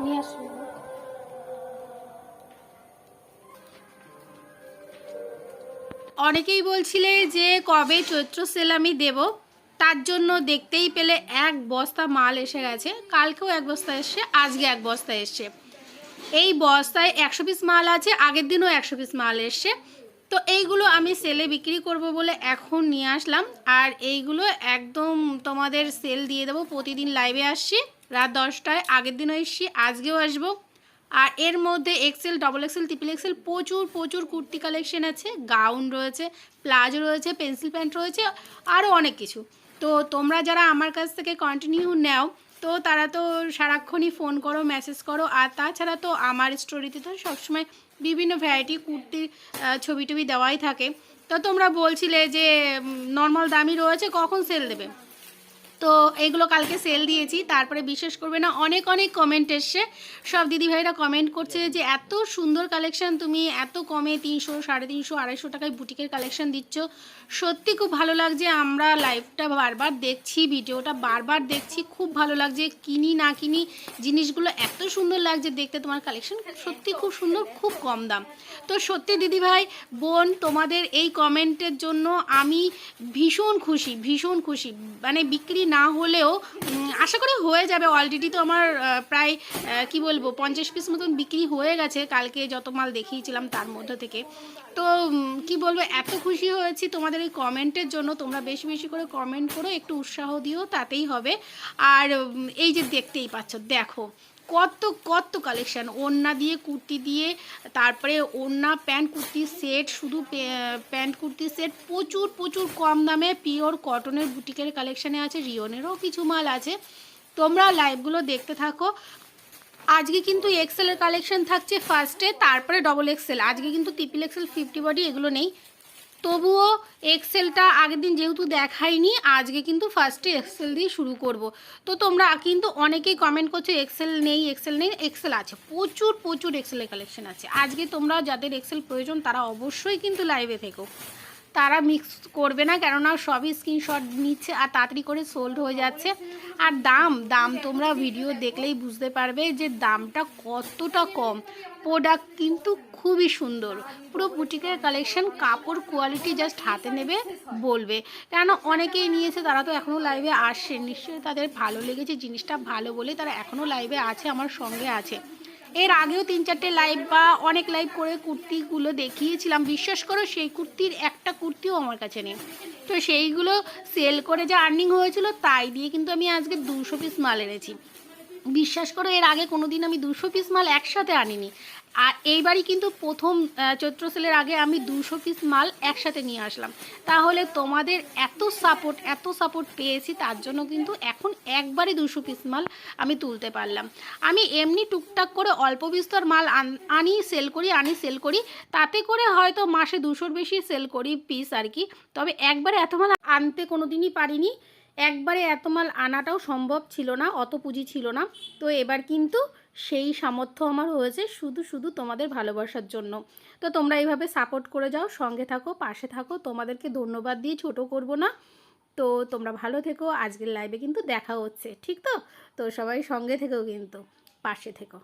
নিয়ে আসো। অনেকেই বলছিলে যে কবে চৈত্র সেল আমি দেব, তার জন্য দেখতেই পেলে এক বস্তা মাল এসে গেছে। কালকেও এক বস্তা এসছে, আজকে এক বস্তা এসছে। এই বস্তায় 100 পিস মাল আছে, আগের দিনও 100 পিস মাল এসছে। তো এইগুলো আমি সেলে বিক্রি করব বলে এখন নিয়ে আসলাম। আর এইগুলো একদম তোমাদের সেল দিয়ে দেবো। প্রতিদিন লাইভে আসছি রাত 10টায়, আগের দিনও এসছি, আজকেও আসবো। আর এর মধ্যে XL, double XL, triple XL প্রচুর প্রচুর কুর্তি কালেকশন আছে, গাউন রয়েছে, প্লাজো রয়েছে, পেন্সিল প্যান্ট রয়েছে, আরও অনেক কিছু। তো তোমরা যারা আমার কাছ থেকে কন্টিনিউ নাও, তো তারা তো সারাক্ষণই ফোন করো, মেসেজ করো। আর তাছাড়া তো আমার স্টোরিতে তো সবসময় বিভিন্ন ভ্যারাইটি কুর্তির ছবি টবি দেওয়াই থাকে। তো তোমরা বলছিলে যে নর্মাল দামই রয়েছে, কখন সেল দেবে। তো এইগুলো কালকে সেল দিয়েছি। তারপরে বিশ্বাস করবে না, অনেক অনেক কমেন্ট এসছে। সব দিদিভাইরা কমেন্ট করছে যে এত সুন্দর কালেকশান, তুমি এত কমে 300, 350, 250 টাকায় বুটিকের কালেকশান দিচ্ছ। সত্যি খুব ভালো লাগছে। আমরা লাইভটা বারবার দেখছি, ভিডিওটা বারবার দেখছি, খুব ভালো লাগছে। কিনি না কিনি, জিনিসগুলো এত সুন্দর লাগছে দেখতে। তোমার কালেকশান সত্যি খুব সুন্দর, খুব কম দাম। তো সত্যি দিদিভাই বোন, তোমাদের এই কমেন্টের জন্য আমি ভীষণ খুশি, ভীষণ খুশি। মানে বিক্রি না হলেও আশা করি হয়ে যাবে। অলরেডি তো আমার প্রায় কি বলবো 50 পিস মতন বিক্রি হয়ে গেছে কালকে যত মাল দেখিয়েছিলাম তার মধ্যে থেকে। তো কি বলবো, এত খুশি হয়েছি তোমাদের এই কমেন্টের জন্য। তোমরা বেশি বেশি করে কমেন্ট করো, একটু উৎসাহ দিও, তাতেই হবে। আর এই যে দেখতেই পাচ্ছ, দেখো কত কত কালেকশান, ওড়না দিয়ে, কুর্তি দিয়ে, তারপরে ওড়না প্যান্ট কুর্তির সেট, শুধু প্যান্ট কুর্তির সেট, প্রচুর প্রচুর কম দামে পিওর কটনের বুটিকের কালেকশানে আছে। রিয়নেরও কিছু মাল আছে। তোমরা লাইভগুলো দেখতে থাকো। আজকে কিন্তু এক্সেলের কালেকশান থাকছে ফার্স্টে, তারপরে ডবল এক্সেল। আজকে কিন্তু ট্রিপল এক্সেল, 50 বডি এগুলো নেই। তবুও এক্সেলটা আগের দিন যেহেতু দেখাইনি, আজকে কিন্তু ফার্স্টে এক্সেল দিয়ে শুরু করব। তো তোমরা কিন্তু অনেকেই কমেন্ট করছো এক্সেল নেই, এক্সেল নেই। এক্সেল আছে, প্রচুর প্রচুর এক্সেলের কালেকশন আছে। আজকে তোমরা যাদের এক্সেল প্রয়োজন তারা অবশ্যই কিন্তু লাইভে থেকো। তারা মিক্স করবে না, কেননা সবই স্ক্রিনশট নিচ্ছে আর তাড়াতাড়ি করে সোল্ড হয়ে যাচ্ছে। আর দাম দাম তোমরা ভিডিও দেখলেই বুঝতে পারবে যে দামটা কতটা কম। প্রোডাক্ট কিন্তু খুবই সুন্দর, পুরো বুটিকের কালেকশন। কাপড় কোয়ালিটি জাস্ট হাতে নেবে বলবে। কেন অনেকেই নিয়েছে, তারা তো এখনও লাইভে আসছে, নিশ্চয়ই তাদের ভালো লেগেছে জিনিসটা, ভালো বলে তারা এখনও লাইভে আছে, আমার সঙ্গে আছে। এর আগেও 3-4টে লাইভ বা অনেক লাইভ করে কুর্তিগুলো দেখিয়েছিলাম। বিশ্বাস করো সেই কুর্তির একটা কুর্তিও আমার কাছে নেই। তো সেইগুলো সেল করে যা আর্নিং হয়েছিল তাই দিয়ে কিন্তু আমি আজকে 200 পিস মাল এনেছি। বিশ্বাস করো এর আগে কোনো দিন আমি 200 পিস মাল একসাথে আনিনি। আর এইবারই কিন্তু প্রথম চৈত্র সেলের আগে আমি 200 পিস মাল একসাথে নিয়ে আসলাম। তাহলে তোমাদের এত সাপোর্ট পেয়েছি, তার জন্য কিন্তু এখন একবারে 200 পিস মাল আমি তুলতে পারলাম। আমি এমনি টুকটাক করে অল্প বিস্তর মাল আনি সেল করি, তাতে করে হয়তো মাসে 200-র বেশি সেল করি পিস আর কি। তবে একবারে এত মাল আনতে কোনো দিনই পারিনি। একবারে এত মাল আনাটাও সম্ভব ছিল না, অত পুঁজি ছিল না। তো এবার কিন্তু সেই সামর্থ্য আমার হয়েছে শুধু শুধু তোমাদের ভালোবাসার জন্য। তো তোমরা এইভাবে সাপোর্ট করে যাও, সঙ্গে থাকো, পাশে থাকো। তোমাদেরকে ধন্যবাদ দিয়ে ছোট করব না। তো তোমরা ভালো থেকো। আজকের লাইভে কিন্তু দেখা হচ্ছে, ঠিক তো? তো সবাই সঙ্গে থেকেও কিন্তু পাশে থেকো।